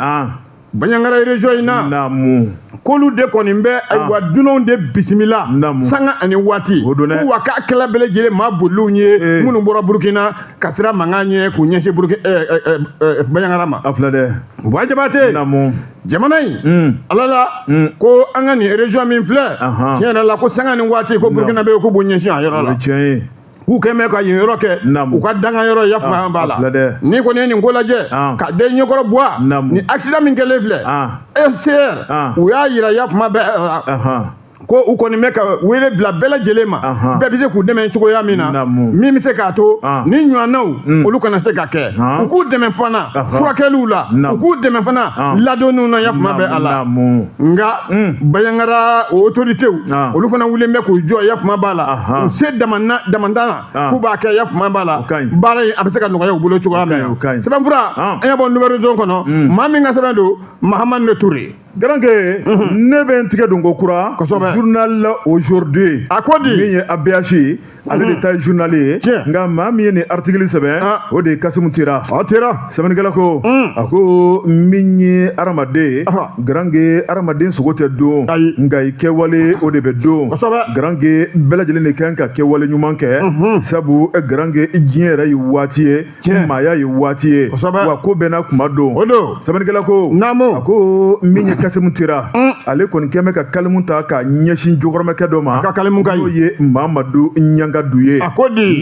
B: baɲangara région in na k'olu de kɔni bɛ ayiwa dunanw de bisimila sanga ani waati wa k'a kɛla bɛɛ lajɛlen maa bolilenw ye minnu bɔra Burkina ka sira mankan ɲɛ k'u ɲɛsin baɲangara ma Buwa Jabate jamana in ala la ko an ka nin région min filɛ tiɲɛ yɛrɛ la ko sanga ni waati ko Burkina bɛ k'u b'u ɲɛsin a yɔrɔ la k'u kɛn bɛ ka yen yɔrɔ kɛ u ka danga yɔrɔ yakuma b'a la ni kɔni ye nin ko lajɛ ka den ɲɛkɔrɔ Buwa ni accident min kɛlen filɛ ACR u y'a yira yakuma bɛɛ ko u kɔni bɛ ka wele bila bɛɛ lajɛlen ma bɛɛ bɛ se k'u dɛmɛ cogoya min na min bɛ se k'a to ni ɲɔgɔnnaw olu kana se ka kɛ u k'u dɛmɛ fana furakɛliw la u k'u dɛmɛ fana ladonniw na yakuma bɛ a la nka baɲangara autorités olu fana wulen bɛ k'u jɔ yakuma b'a la u se damantan na k'u b'a kɛ yakuma b'a la baara in a bɛ se ka nɔgɔya u bolo cogoya min na sɛbɛnfura an y'a bɔ nouvelle zone kɔnɔ maa min ka sɛbɛn don Mahamane Touré
A: Garanke ne bɛ n tigɛ don ko kura journal aujourd'hui
B: a ko di
A: min ye ABH ale de ta ye journal ye nka maa min ye nin article sɛbɛn o de ye Kasimu Tera sɛbɛnnikɛla ko a ko min ye adamaden Garanke adamaden sogo tɛ don nka i kɛwale o de bɛ don Garanke bɛɛ lajɛlen de kan ka kɛwale ɲuman kɛ sabu Garanke diɲɛ yɛrɛ ye waati ye maaya ye waati ye wa ko bɛɛ n'a kuma don sɛbɛnnikɛla ko a ko min ye Kasimu Tera ale kɔni kɛn bɛ ka kalimu ta ka ɲɛsin jokɔrɔmɛkɛ dɔ ma n'o ye Mamadu Ɲangadu ye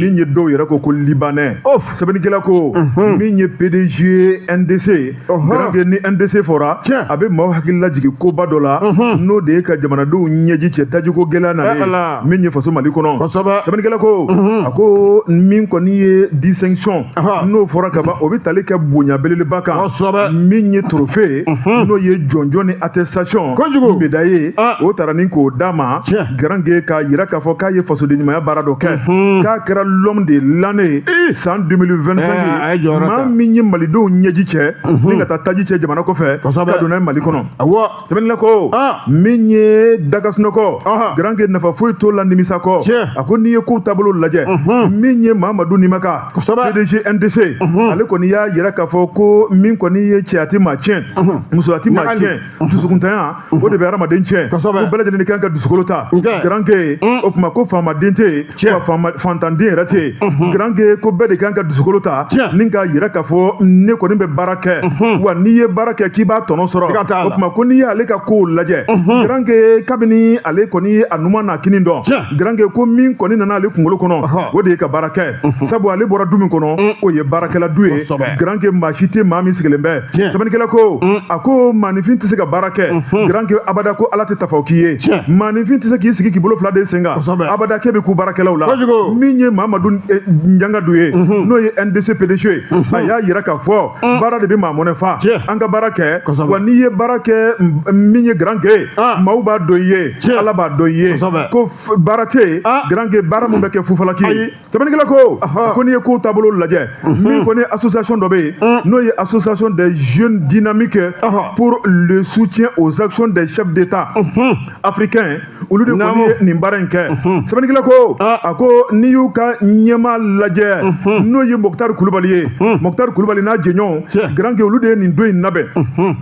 A: min ye dɔw yɛrɛ ko libanais sɛbɛnnikɛla ko min ye PDG NDC Garanke ni NDC fɔra a bɛ maaw hakili lajigin koba dɔ la n'o de ye ka jamanadenw ɲɛji cɛ tajiko gɛlɛya na ye min ye faso Mali kɔnɔ sɛbɛnnikɛla ko a ko min kɔni ye distinction n'o fɔra ka ban o bɛ tali kɛ bonya belebeleba kan min ye trophée n'o ye jɔnjɔn ni attestation médaille o taara ni k'o d'a ma Garanke k'a yira k'a fɔ k'a ye fasoden ɲumanya baara dɔ kɛ k'a kɛra l'homme de l'année san 2025 ye maa min ye malidenw ɲɛji cɛ ni ka taa taji cɛ jamana kɔfɛ ka don n'a ye Mali kɔnɔ sɛbɛnnikɛla ko min ye dakasunɔgɔ Garanke nafa foyi t'o la nimisa kɔ a ko n'i ye kow taabolo lajɛ min ye Mamadu Nimaka PDG NDC ale kɔni y'a yira k'a fɔ ko min kɔni ye cɛ a ti maa tiɲɛ muso a ti maa tiɲɛ dusukuntanya o o de bɛ adamaden tiɲɛ ko bɛɛ lajɛlen kan ka dusukolo ta garanke o tuma ko faamaden tɛ yen wa fantanden yɛrɛ tɛ yen garanke ko bɛɛ de kan ka dusukolo ta ni ka yɛrɛ k'a fɔ ne kɔni bɛ baara kɛ wa n'i ye baara kɛ k'i b'a tɔnɔ sɔrɔ o tuma ko n'i y'ale ka kow lajɛ garanke kabini ale kɔni ye a numan n'a kini dɔn garanke ko min kɔni nana ale kunkolo kɔnɔ o de ye ka baara kɛ sabu ale bɔra du min kɔnɔ o ye baarakɛla du ye garanke maa si tɛ maa min sigilen bɛ sɛbɛnnikɛla ko a ko maanifin tɛ se ka baara kɛ garanke abada ko ala tɛ tafaw k'i ye maanifin tɛ se k'i sigi k'i bolo fila de sen kan abada k'e bɛ k'u baarakɛlaw la min ye mamadu njangadu ye n'o ye NDC PDG ye a y'a yira k'a fɔ baara de bɛ maa mɔnɛ fa an ka baara kɛ wa n'i ye baara kɛ min ye garanke ye maaw b'a dɔn i ye ala b'a dɔn i ye ko baara tɛ yen garanke baara min bɛ kɛ fufalaki ye sɛbɛnnikɛla ko n'i ye kow taabolo lajɛ min kɔni association dɔ bɛ yen n'o ye association des jeunes dynamiques pour le soutien aux actions des chefs d'État africains olu de kɔni ye nin baara in kɛ sɛbɛnnikɛla ko a ko n'i y'u ka ɲɛmaa lajɛ n'o ye Mokutari Kulubali ye Mokutari Kulubali n'a jɛɲɔgɔnw garanke olu de ye nin don in labɛn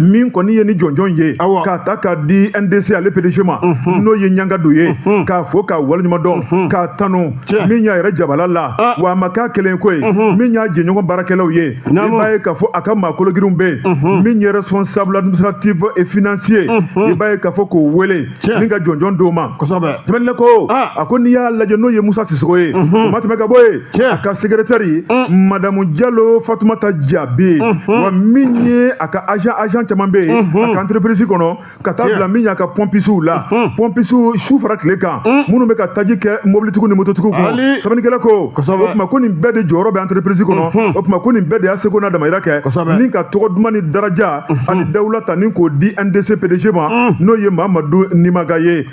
A: min kɔni ye ni jɔnjɔn ye k'a ta k'a di NDC ale PDG ma n'o ye Ɲangadu ye k'a fo k'a waleɲuman dɔn k'a tanu min y'a yɛrɛ jabala la wa a ma k'a kelen ko ye min y'a jɛɲɔgɔn baarakɛlaw ye i b'a ye k'a fɔ a ka maakologirinw bɛ yen min ye responsable administratif et financier i b'a ye k'a fɔ k'o wele min ka jɔnjɔn d'o ma tɛmɛnen ko a ko n'i y'a lajɛ n'o ye Musa Sisoko ye o ma tɛmɛ ka bɔ yen a ka secrétaire Madamu Jalo Fatumata Jabe wa min ye a ka agent caman bɛ yen a ka entreprise kɔnɔ ka taa bila min y'a ka pompisiw la pompisiw su fara tile kan minnu bɛ ka taji kɛ mobilitigiw ni mototigiw kɔnɔ sɛbɛnnikɛla ko o tuma ko nin bɛɛ de jɔyɔrɔ bɛ entreprise kɔnɔ o tuma ko nin bɛɛ de y'a seko n'a damayira kɛ ni ka tɔgɔ duman ni daraja ani dawula ta ni k'o di NDC PDG ma n'o ye Mamadu Nimaga ye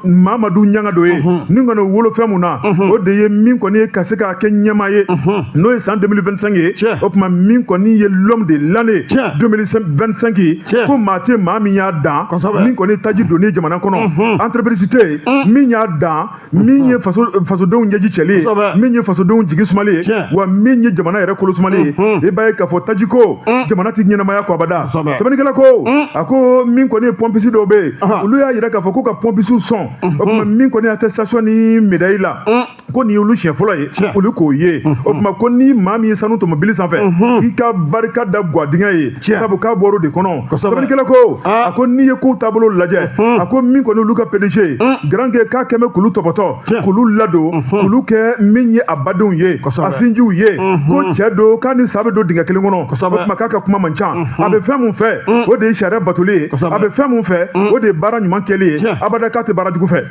A: Mamadu Ɲangado ye ni kɔni wolo fɛn mun na o de ye min kɔni ye ka se k'a kɛ ɲɛmaa ye n'o ye san 2025 ye o tuma min kɔni ye l'homme de l'année 2025 ye ko maa tɛ maa min y'a dan min kɔni taji donni jamana kɔnɔ entreprise tɛ yen min y'a dan min ye fasodenw ɲɛji cɛli ye min ye fasodenw jigi sumali ye wa min ye jamana yɛrɛ kolo sumali ye i b'a ye k'a fɔ taji ko jamana tɛ ɲɛnamaya ko abada sɛbɛnnikɛla ko a ko min kɔni ye pompisi dɔw bɛ yen olu y'a yira k'a fɔ ko ka pompisiw sɔn o tuma min kɔni attestation ni médaille la ko nin y'olu siɲɛ fɔlɔ ye olu k'o ye o tuma ko ni maa min ye sanu tɔmɔbili sanfɛ i ka barika da guwadingɛ ye sabu k'a bɔr'o de kɔnɔ sɛbɛnnikɛla ko a ko n'i ye kow taabolo lajɛ a ko min kɔni olu ka PDG ye garanke k'a kɛn bɛ k'olu tɔpɔtɔ k'olu ladon k'olu kɛ min ye a badenw ye a sinjiw ye ko cɛ don k'a ni sa bɛ don dingɛ kelen kɔnɔ o tuma k'a ka kuma man ca a bɛ fɛn mun fɛ o de ye sariya batoli ye a bɛ fɛn mun fɛ o de ye baara ɲuman kɛli ye abada k'a tɛ baara jugu fɛ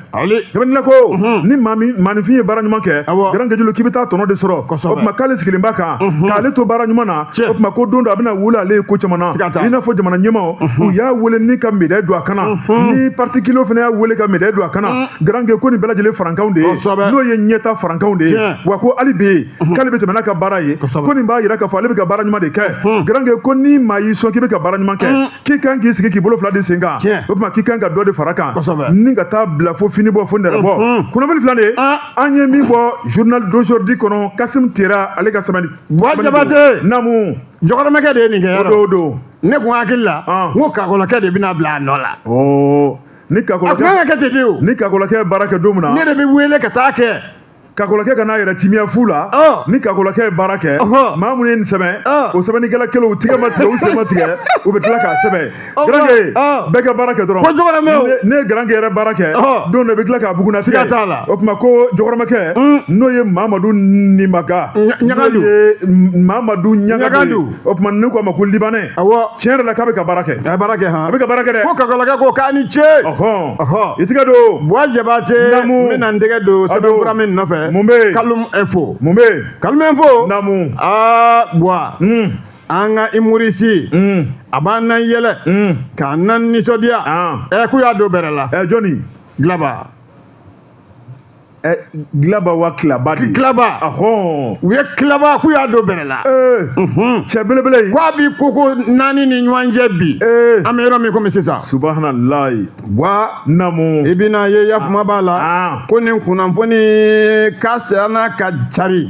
A: sɛbɛnnikɛla ko ni maanifin ye baara ɲuman kɛ garanke julu k'i bɛ taa tɔnɔ de sɔrɔ o tuma k'ale sigilen b'a kan k'ale to baara ɲuman na o tuma ko don dɔ a bɛna wuli ale ye ko caman na i n'a fɔ jamana ɲɛmaw u y'a wele ni ka médaille don a kan na ni parti kilo fana y'a wele ka médaille don a kan na garanke ko nin bɛɛ lajɛlen farankanw de ye n'o ye ɲɛta farankanw de ye wa ko hali bi k'ale bɛ tɛmɛ n'a ka baara ye ko nin b'a yira k'a fɔ ale bɛ ka baara ɲuman de kɛ garanke ko ni maa y'i sɔn k'i bɛ ka baara ɲuman kɛ k'i kan k'i sigi k'i bolo fila di sen kan o tuma k'i kan ka dɔ de fara kan ni ka taa bila fo fini bɔ fo nɛrɛ bɔ kunnafoni fila de an ye min bɔ journal d'aujourd'hui kɔnɔ Kasim Tera ale ka sɛbɛnni
B: Jabate
A: namu
B: jɔkɔrɔmɛkɛ de ye nin kɛ
A: o don
B: ne kun hakili la n ko kakolokɛ de bɛna bila a nɔ la
A: ni kakolokɛ
B: a kun ka kɛ ten de o
A: ni kakolokɛ baara kɛ don min na
B: ne de bɛ wele ka taa kɛ
A: kakolokɛ ka n'a yɛrɛ timiya fu la ni kakolokɛ ye baara kɛ maa minnu ye nin sɛbɛn o sɛbɛnnikɛla kelen u tigɛ ma tigɛ u sen ma tigɛ u bɛ tila k'a sɛbɛn garanke bɛɛ ka baara kɛ dɔrɔn
B: ko jɔkɔrɔmɛ
A: ne ye garanke yɛrɛ baara kɛ don dɔ i bɛ tila k'a buguna
B: siga t'a la
A: o tuma ko jɔkɔrɔmɛkɛ n'o ye Mamadu Nimaga
B: Ɲagadu
A: Mamadu Ɲagadu o tuma ne ko a ma ko libanɛ tiɲɛ yɛrɛ la k'a bɛ ka baara kɛ
B: a bɛ baara kɛ
A: a bɛ ka baara kɛ dɛ
B: ko kakolokɛ ko k'a ni ce
A: i tigɛ don
B: Buwa Jabate n bɛna n tɛgɛ don sɛbɛnfura min nɔfɛ
A: mun bɛ yen
B: Kalum Info
A: mun bɛ yen
B: Kalum Info
A: namu
B: Buwa an ka humoriste a b'an nan yɛlɛ k'an nan nisɔndiya k'u y'a don bɛrɛ la
A: jɔnni
B: Dilaba
A: Glaba wa kilaba de.
B: Kilaba.
A: Ahon.
B: U ye kilaba k'u y'a don bɛrɛ la.
A: Cɛ belebele.
B: Ko a bi koko 4 ni ɲɔgɔn cɛ bi. An bɛ yɔrɔ min komi sisan.
A: Subahanallahi.
B: Wa
A: Namu.
B: i bɛna ye yakuma b'a la. Ko nin kunnafoni ka sɛnɛ ka cari.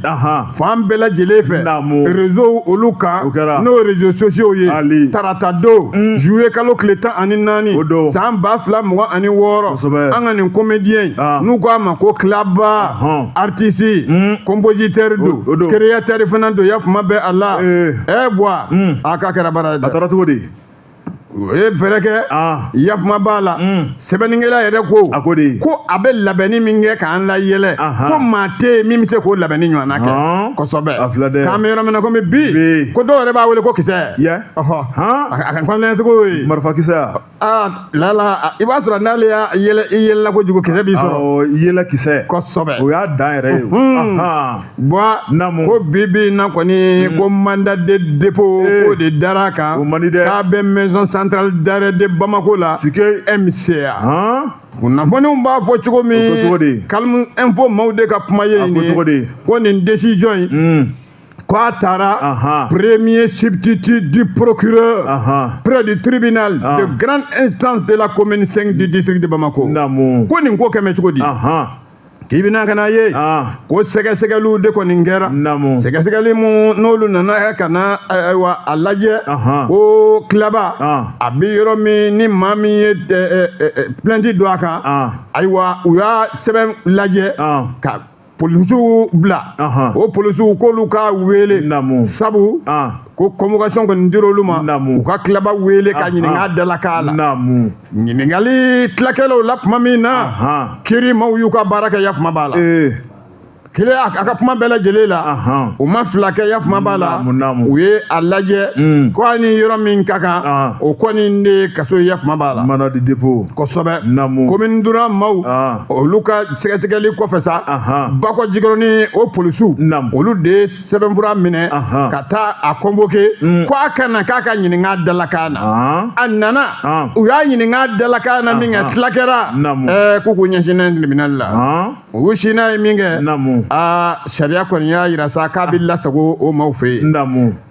B: Fan bɛɛ lajɛlen fɛ.
A: Namu.
B: Réseau olu kan. N'o réseaux sociaux ye. Tarata don. Juillet kalo tile 14. San 2026. An ka nin comédien n'u ko a ma ko Kilaba. Artiste. Compositeur do. Créateur fana do yakuma bɛ a la. Bwa. A ka kɛra baara ye dɛ.
A: A taara cogo di?
B: O ye fɛrɛ kɛ yakuma b'a la sɛbɛnnikɛla yɛrɛ ko ko a bɛ labɛnni min kɛ k'an la yɛlɛ ko maa tɛ yen min bɛ se k'o labɛnni ɲɔgɔnna kɛ kosɛbɛ k'an bɛ yɔrɔ min na komi bi ko dɔw yɛrɛ b'a wele ko kisɛ a ka kɔnlɛn cogo ye
A: marifa kisɛ
B: lala i b'a sɔrɔ n'ale y'a yɛlɛ i yɛlɛla kojugu kisɛ b'i sɔrɔ
A: yɛlɛ kisɛ
B: kosɛbɛ
A: o y'a dan yɛrɛ ye
B: ko bi na kɔni ko mandat de dépôt k'o de dara kan k'a bɛ maison centrale d'arrêt de Bamako la MCA kunnafoniw b'a fɔ cogo min Kalmu Info maaw de ka kuma ye nin ko nin décision in k'a taara premier substitut du procureur près du tribunal de grande instance de la commune 5 du district de Bamako ko nin ko kɛmɛ cogo di k'i bɛna ka na ye ko sɛgɛsɛgɛliw de kɔni kɛra sɛgɛsɛgɛli mu n'olu nana ka na ayiwa a lajɛ ko Kilaba a bɛ yɔrɔ min ni maa min ye plainte don a kan ayiwa u y'a sɛbɛn lajɛ ka polisiw bila o polisiw k'olu k'a wele sabu ko convocation kɔni dira olu ma u ka Kilaba wele ka ɲininka dalakan la ɲininkali tilakɛlaw la tuma min na kiri maaw y'u ka baara kɛ yakuma b'a la kile a ka kuma bɛɛ lajɛlen la u ma fila kɛ yakuma b'a la u ye a lajɛ ko a ni yɔrɔ min ka kan o kɔni de kaso yakuma b'a la
A: mandat de dépôt
B: kosɛbɛ commune dura maaw olu ka sɛgɛsɛgɛli kɔfɛ sa Bakɔ Jikɔrɔni o polisiw olu de ye sɛbɛnfura minɛ ka taa a convoqué ko a ka na k'a ka ɲininka dalakan na a nana u y'a ɲininka dalakan na min kɛ tila kɛra k'u k'u ɲɛsin n'a ye tribunal la u y'u si n'a ye min kɛ sariya kɔni y'a yira sa k'a bɛ lasago o maaw fɛ yen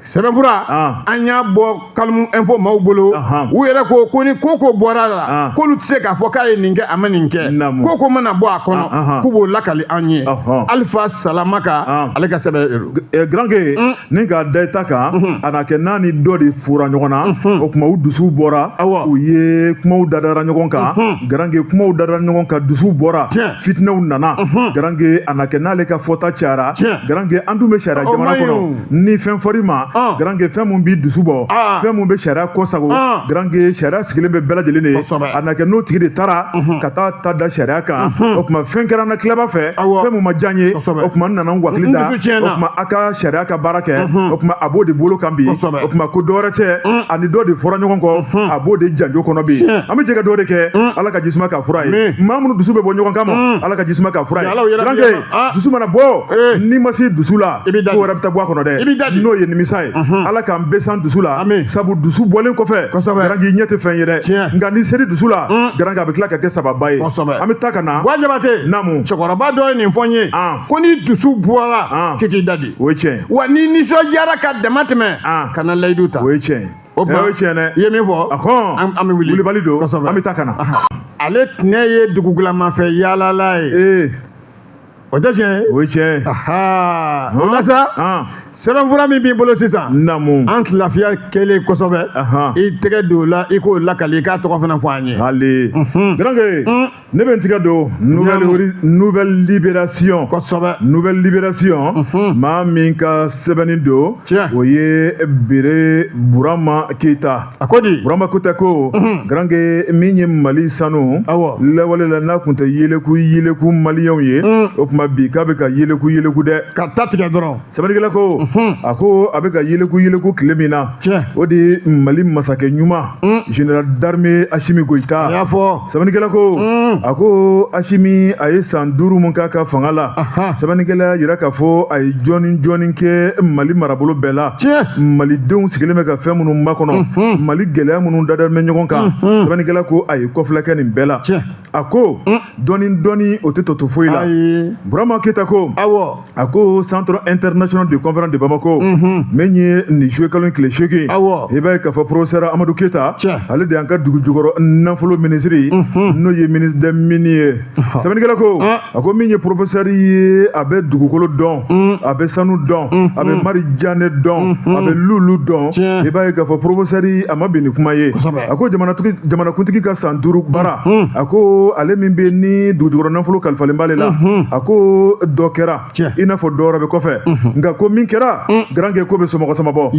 B: sɛbɛnfura an y'a bɔ Kalmu Info maaw bolo u yɛrɛ ko ni ko bɔra la k'olu tɛ se k'a fɔ k'a ye nin kɛ a ma nin kɛ ko mana bɔ a kɔnɔ k'u b'o lakali an ye Alifa Salamaka ale ka sɛbɛn
A: Garanke ni ka da i ta kan a na kɛ n'a ni dɔ de fura ɲɔgɔn na o tuma u dusuw bɔra u ye kumaw dadara ɲɔgɔn kan Garanke kumaw dadara ɲɔgɔn kan dusuw bɔra fitinɛw nana Garanke a na kɛ n'ale ka fɔta cayara Garanke an dun bɛ sariya jamana kɔnɔ ni fɛn fɔr'i ma Garanke fɛn mun b'i dusu bɔ fɛn mun bɛ sariya kɔsago Garanke sariya sigilen bɛ bɛɛ lajɛlen de a na kɛ n'o tigi de taara ka taa ta da sariya kan o tuma fɛn kɛra na Kilaba fɛ fɛn mun ma diya n ye o tuma n nana n wakili da o tuma a ka sariya ka baara kɛ o tuma a b'o de bolo kan bi o tuma ko dɔwɛrɛ tɛ ani dɔ de fɔra ɲɔgɔn kɔ a b'o de janjo kɔnɔ bi an bɛ jɛ ka dɔ de kɛ Ala ka jisuma ka fura ye maa minnu dusu bɛ bɔ ɲɔgɔn kan ma Ala ka jisuma ka fura ye Garanke dusu mana bɔ n'i ma se dusu la ko wɛrɛ bɛ taa bɔ a kɔnɔ dɛ n'o ye nimisa ye Ala k'an bɛɛ san dusu la sabu dusu bɔlen kɔfɛ Garanke i ɲɛ tɛ fɛn ye dɛ nka n'i seri dusu la Garanke a bɛ tila ka kɛ sababa ye an bɛ taa ka na
B: Jabate cɛkɔrɔba dɔ ye nin fɔ n ye ko ni dusu bɔra k'i da di
A: o ye tiɲɛ
B: wa ni nisɔndiyara ka dama tɛmɛ ka na layidu ta
A: o ye tiɲɛ
B: o ye tiɲɛ dɛ i ye min fɔ an bɛ wuli
A: wulibali don an bɛ taa ka na
B: ale tinɛ ye dugugilamafɛ yaalala ye o tɛ tiɲɛ
A: o ye tiɲɛ
B: o la sa sɛbɛnfura min b'i bolo sisan an lafiya kɛlen kosɛbɛ i tɛgɛ don o la i k'o lakali i k'a tɔgɔ fana fɔ an ye
A: hali Garanke ne bɛ n tɛgɛ don nouvelle libération kosɛbɛ nouvelle libération maa min ka sɛbɛnni don o ye Bere Burama Keyita
B: a ko di
A: Burama Keyita ko Garanke min ye Mali sanu lawale la n'a tun tɛ yeleku maliyɛnw ye o tuma bi k'a bɛ ka yeleku dɛ
B: ka ta tigɛ dɔrɔn
A: sɛbɛnnikɛla ko a ko a bɛ ka yeleku tile min na o de ye Mali masakɛ ɲuman général d'armée Assimi Goïta
B: a y'a fɔ
A: sɛbɛnnikɛla ko a ko Asimi a ye san 5 mun k'a ka fanga la sɛbɛnnikɛla yira k'a fɔ a ye jɔni kɛ Mali marabolo bɛɛ la malidenw sigilen bɛ ka fɛn minnu makɔnɔ Mali gɛlɛya minnu dadalen bɛ ɲɔgɔn kan sɛbɛnnikɛla ko a ye kɔfilɛ kɛ nin bɛɛ la a ko dɔɔni o tɛ tɔto foyi la Burama Keyita ko a ko Centre international de conférence de Bamako min ye nin joué kalo tile 8 i b'a ye k'a fɔ professeur Amadou Keyita ale de y'an ka dugu jukɔrɔ nafolo ministre n'o ye ministre des mines ye sɛbɛnnikɛla ko a ko min ye professeur ye a bɛ dugukolo dɔn a bɛ sanu dɔn a bɛ Marijanɛ dɔn a bɛ lulu dɔn i b'a ye k'a fɔ professeur a ma bin ni kuma ye a ko jamanakuntigi ka san 5 baara a ko ale min bɛ ni dugujukɔrɔ nafolo kalifalen b'ale la a ko dɔ kɛra i n'a fɔ dɔ wɛrɛ bɛ kɔfɛ nka ko min kɛra grand kɛ ko bɛ somɔgɔ sama bɔ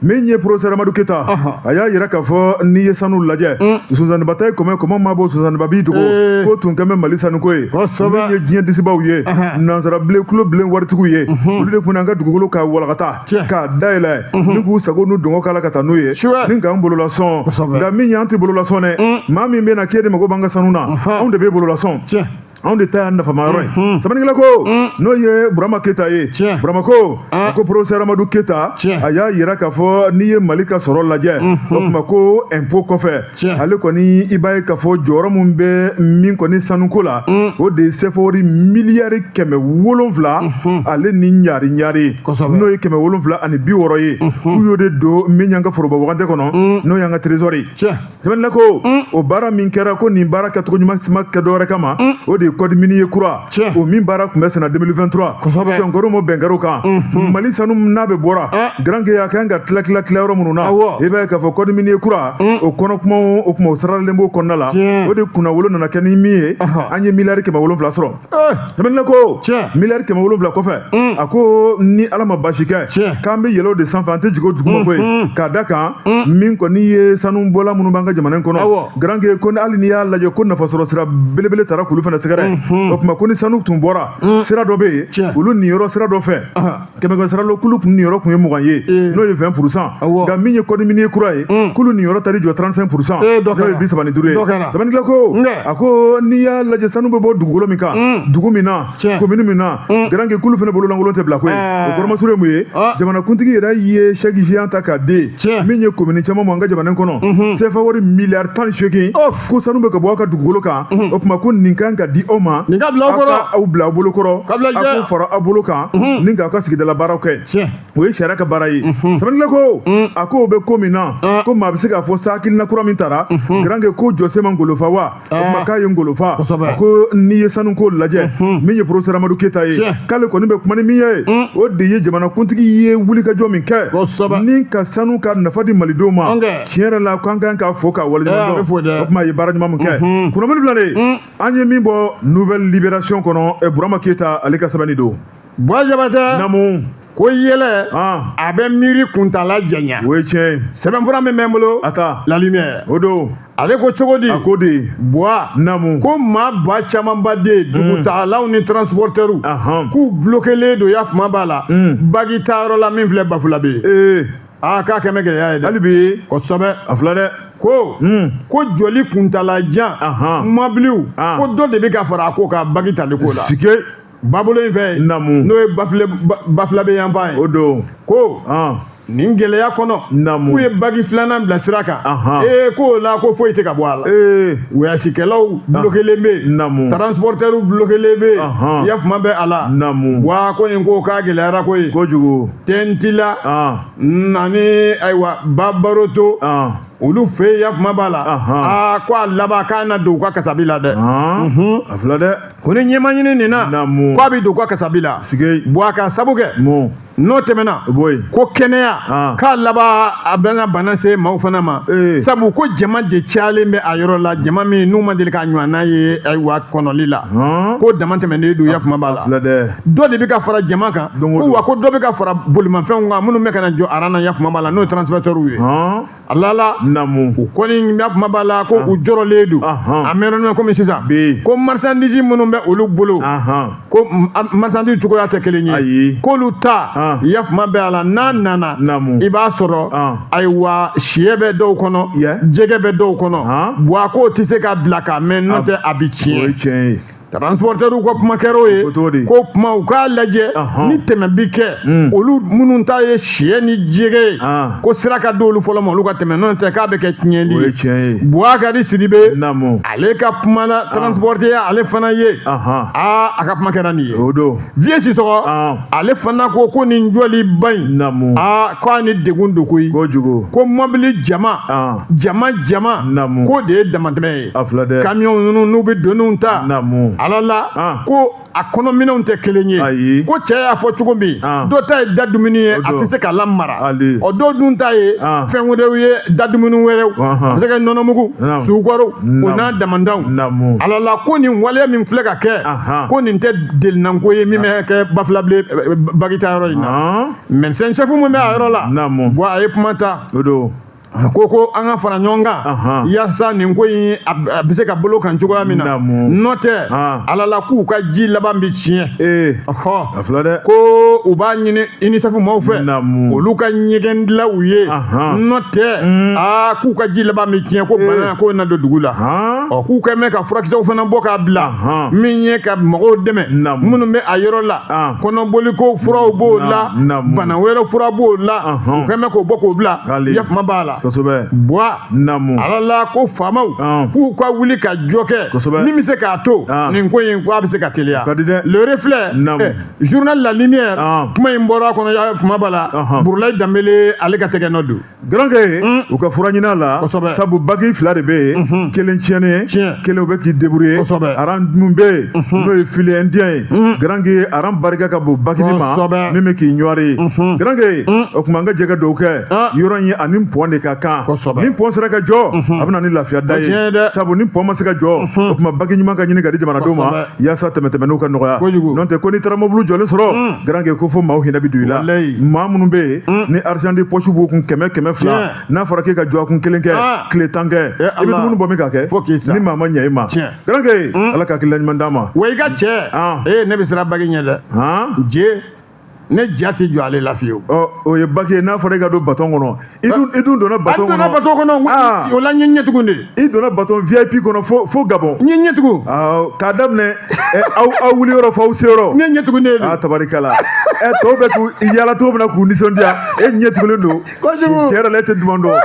A: min ye professeur Amadou Keyita a y'a yira k'a fɔ n'i ye sanu lajɛ Suzanne Bataille kɔmɛ maa bɔ Suzanne Ba b'i dogo ko tun kɛn bɛ Mali sanuko ye min ye diɲɛ disibaw ye nansara bilen kulo bilen waritigiw ye olu de kun an ka dugukolo k'a walakata k'a dayɛlɛ ni k'u sago n'u dɔngɔ k'a la ka taa n'u ye ni k'an bolola sɔn nka min ye an tɛ bolola sɔn dɛ maa min bɛ na k'e de mago b'an ka sanu na anw de b'e bolola sɔn anw de ta y'a nafamayɔrɔ ye sɛbɛnnikɛla ko n'o ye Burama Keyita ye Burama ko a ko professeur Amadou Keyita a y'a yira k'a fɔ n'i ye Mali ka sɔrɔ lajɛ o tuma ko impôt kɔfɛ ale kɔni i b'a ye k'a fɔ jɔyɔrɔ min bɛ min kɔni sanuko la o de ye CFA miliyari 700 ale ni ɲari n'o ye 760 ye k'u y'o de don min y'an ka foroba wagati kɔnɔ n'o y'an ka trésor ye sɛbɛnnikɛla ko o baara min kɛra ko nin baara kɛcogo ɲuman ma kɛ dɔwɛrɛ kama o de code minier kura o min baara tun bɛ sɛnɛ 2023 sɔnkɔrɔ mo bɛnkɛr'o kan Mali sanu n'a bɛ bɔra grand que a kan ka tila yɔrɔ minnu na i b'a ye k'a fɔ code minier kura o kɔnɔ kuma o kuma o saralen b'o kɔnɔna la o de kunnawolo nana kɛ ni min ye an ye miliyari 700 sɔrɔ sɛbɛnnikɛla ko miliyari 700 kɔfɛ a ko ni Ala ma basi kɛ k'an bɛ yɛlɛ o de sanfɛ an tɛ jigin o duguma koyi k'a da kan min kɔni ye sanu bɔla minnu b'an ka jamana in kɔnɔ grand que ko hali n'i y'a lajɛ ko nafasɔrɔ sira belebele taara k'olu fana sɛgɛrɛ o tuma ko ni sanu tun bɔra sira dɔ bɛ yen olu niyɔrɔ sira dɔ fɛ kɛmɛ sira lɔ kulu niyɔrɔ tun ye 20 ye n'o ye 20% nka min ye code minier kura ye kulu niyɔrɔ tari jɔ 35% n'o ye 35 ye sɛbɛnnikɛla ko a ko n'i y'a lajɛ sanu bɛ bɔ dugukolo min kan dugu min na commune min na grand que kulu fana bololankolon tɛ bila koyi o kɔrɔmasuru ye mun ye jamanakuntigi yɛrɛ ye chèque géant ta k'a di min ye commune caman ma an ka jamana in kɔnɔ CFA wari miliyari 18 ko sanu bɛ ka bɔ aw ka dugukolo kan o tuma ko nin kan ka di aw ma
B: nin ka bila aw kɔrɔ
A: aw bila aw bolo kɔrɔ a ko fara aw bolo kan ni k'aw ka sigidala baaraw kɛ o ye sariya ka baara ye sɛbɛnnikɛla ko a ko o bɛ ko min na ko maa bɛ se k'a fɔ sa hakilina kura min taara grand que ko jɔsen ma ngolofa wa o tuma k'a ye ngolofa a ko n'i ye sanuko lajɛ min ye professeur Amadou Keyita ye k'ale kɔni bɛ kuma ni min ye o de ye jamanakuntigi ye wulikajɔ min kɛ ni ka sanu ka nafa di malidenw ma tiɲɛ yɛrɛ la k'an kan k'a fɔ k'a waleɲuman dɔn o tuma a ye baara ɲuman min kɛ kunnafoni filɛ an ye min bɔ nouvelle libération kɔnɔ Burama Keyita ale ka sɛbɛnni don
B: Bois Jabate
A: namu
B: ko yɛlɛ a bɛ miiri kuntala janya
A: o ye tiɲɛ ye
B: sɛbɛnfura min bɛ n bolo la lumière
A: o don
B: ale ko cogo di
A: a ko de
B: Bois
A: namu
B: ko maa ba camanba de dugutagalaw ni transporteurs k'u bloquelen don ya kuma b'a la bagi taayɔrɔ la min filɛ Bafula bɛ yen k'a kɛmɛ gɛlɛya ye dɛ
A: hali bi
B: kosɛbɛ
A: a filɛ dɛ
B: ko joli kuntalajan mobiliw ko dɔ de bɛ ka fara a ko ka bagi tali ko la
A: sike
B: babolo in fɛ
A: namu
B: n'o ye Bafula bɛ yan fan ye
A: o don
B: ko nin gɛlɛya kɔnɔ k'u ye bagi filanan bila sira kan ko o la ko foyi tɛ ka bɔ a la wɔyasikɛlaw bloquelen bɛ transporteurs bloquelen bɛ yafuma bɛ a la wa ko nin ko k'a gɛlɛyara koyi
A: kojugu
B: tentila nani ayiwa babaroto olu fɛ yen yafuma b'a la ko a laban k'a na don u ka kasabi la dɛ
A: a filɛ dɛ
B: ko ni ɲɛma ɲini nin na k'a bɛ don u ka kasabi la a ka sabu kɛ n'o tɛmɛna ko kɛnɛya k'a laban a bɛna bana se maaw fana ma sabu ko jama de cayalen bɛ a yɔrɔ la jama min n'u ma deli k'a ɲɔgɔnna ye ayiwa kɔnɔli la ko dama tɛmɛnen don yafuma b'a la dɔ de bɛ ka fara jama kan wa ko dɔ bɛ ka fara bolimafɛnw kan minnu bɛ ka na jɔ aran na yafuma b'a la n'o ye transporteurs ye a lala u kɔni yafuma b'a la ko u jɔrɔlen don a mɛnna komi sisan ko marchandise minnu bɛ olu bolo ko marchandise cogoya tɛ kelen ye k'olu ta i ya kuma bɛɛ a la n'a nana i b'a sɔrɔ ayiwa siyɛ bɛ dɔw kɔnɔ jɛgɛ bɛ dɔw kɔnɔ buwa k'o tɛ se ka bila ka mɛn n'o tɛ a bɛ tiɲɛ. transporteurs ka kuma kɛra ye ko kuma u k'a lajɛ ni tɛmɛ bi kɛ olu minnu ta ye siyɛ ni jɛgɛ ye ko sira ka di olu fɔlɔ ma olu ka tɛmɛ n'o tɛ k'a bɛ kɛ tiɲɛli ye. Bubakari Sidibe ale ka kuma la transporteur ale fana ye a ka kuma kɛra nin ye. Vieux Sissoko ale fana ko nin jɔliba in k'a ni degun don koyi ko mobili jama ko de ye damatɛmɛ ye camion ninnu n'u bɛ doniw ta alala ko a kɔnɔminɛnw tɛ kelen ye ko cɛ y'a fɔ cogo min dɔ ta ye da dumuni ye a tɛ se ka lamara o dɔw dun ta ye fɛn wɛrɛw ye da dumuni wɛrɛw a bɛ se ka nɔnɔmugu sukaro o n'a damandanw alala ko nin waleya min filɛ ka kɛ ko nin tɛ delinanko ye min bɛ kɛ Bafulabilen bagita yɔrɔ in na médecin chef min bɛ a yɔrɔ la bon a ye kuma ta ko an ka fara ɲɔgɔn kan yaasa nin ko in a bɛ se ka bolo kan cogoya min na n'o tɛ alala k'u ka ji laban bɛ tiɲɛ ko u b'a ɲini UNICEF maaw fɛ olu ka ɲɛgɛn dilan u ye n'o tɛ k'u ka ji laban bɛ tiɲɛ ko bana ko na don dugu la k'u kɛ mɛn ka furakisɛw fana bɔ k'a bila min ye ka mɔgɔw dɛmɛ minnu bɛ a yɔrɔ la kɔnɔboliko furaw b'o la bana wɛrɛ fura b'o la u kɛ mɛn k'o bɔ k'o bila yakuma b'a la. Buwa alala ko faamaw k'u ka wuli ka jɔ kɛ min bɛ se k'a to nin ko in ko a bɛ se ka teliya. Le reflet journal La Lumière kuma in bɔra a kɔnɔ kuma b'a la Burulayi Danbele ale ka tɛgɛ nɔ don.
A: Garankɛ u ka fura ɲini a la sabu bagi fila de bɛ yen kelen tiɲɛnen kelen u bɛ k'i débrouiller aran mun bɛ yen n'o ye fili indien ye garankɛ aran barika ka bon bagi ma min bɛ k'i ɲɔri ye garankɛ o tuma an ka jɛ ka dɔw kɛ yɔrɔ in ye ani pɔn de ka kan ni pɔn sera ka jɔ a bɛ na ni lafiya da ye sabu ni pɔn ma se ka jɔ o tuma bagi ɲuman ka ɲini ka di jamanadenw ma yaasa tɛmɛtɛmɛnniw ka nɔgɔya n'o tɛ ko n'i taara mobili jɔlen sɔrɔ garankɛ ko fo maaw hinɛ bɛ don i la maa minnu bɛ yen ni argent de poche b'u kun 100-200 n'a fɔra k'e ka jɔ a kun 1 kɛ tile 10 kɛ i bɛ dumuni bɔ min ka kɛ ni maa ma ɲɛ i ma garankɛ ala ka hakilila ɲuman d'a ma.
B: Wa i ka cɛ ne bɛ siran bagi ɲɛ dɛ je ne ja tɛ jɔ ale la fiyewu.
A: O ye baki ye n'a fɔra e ka don baton kɔnɔ i dun donna baton kɔnɔ.
B: an donna baton kɔnɔ o la n ye ɲɛ tugun de.
A: I donna baton VIP kɔnɔ fo Gabon.
B: n ye ɲɛ tugun.
A: k'a daminɛ aw wuli yɔrɔ fo aw se yɔrɔ.
B: n ye ɲɛ tugun de.
A: tabarikala tɔw bɛ k'u yaala cogo min na k'u nisɔndiya e ɲɛ tugulen don.
B: kojugu
A: tiɲɛ yɛrɛ la e tɛ duman dɔn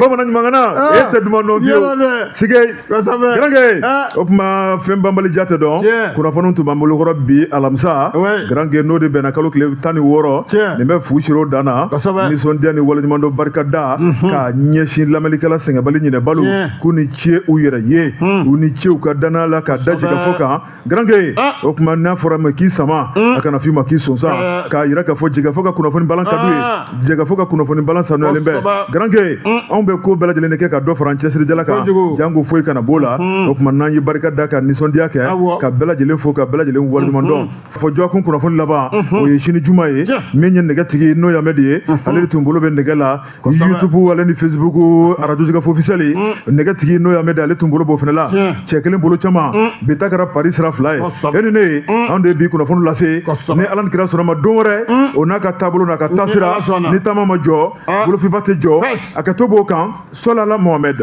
A: bamanan ɲumankana e tɛ duman dɔn fiyewu. sige garankɛ o tuma fɛn banbali ja tɛ dɔn kunnafoniw tun b'an bolo kɔrɔ bi alamisa garankɛ n'o de bɛnna kalo tile 16 nin bɛ fu siro dan na nisɔndiya ni waleɲumandɔn barika da ka ɲɛsin lamɛnnikɛla sɛgɛnbali ɲinɛbalo k'u ni ce u yɛrɛ ye u ni ce u ka danaya la ka da jigin fɔ kan garankɛ o tuma n'a fɔra ma k'i sama a kana f'i ma k'i sɔnsan k'a yira k'a fɔ jɛgɛfɔ ka kunnafoni balan ka d'u ye jɛgɛfɔ ka kunnafoni balan sanuyalen bɛ garankɛ anw bɛ ko bɛɛ lajɛlen de kɛ ka dɔ fara an cɛsirijala kan janko foyi kana b'o la o tuma n'an ye barika da ka nisɔndiya kɛ ka bɛɛ lajɛlen fo ka bɛɛ lajɛlen waleɲumandɔn fɔ jɔkun kunnafoni laban o ye sini juma ye min ye nɛgɛtigi n'o yamɛ de ye ale de tun bolo bɛ nɛgɛ la YouTube ale ni Facebook radio Jigafo officiel nɛgɛtigi n'o yamɛ de ale tun bolo b'o fana la cɛ kelen bolo caman bi ta kɛra Paris sira fila ye e ni ne anw de bi kunnafoni lase ni Ala ni kira sɔnna ma don wɛrɛ o n'a ka taabolo n'a ka taasira ni taama ma jɔ bolofiba tɛ jɔ a ka to b'o kan salala Mohamed.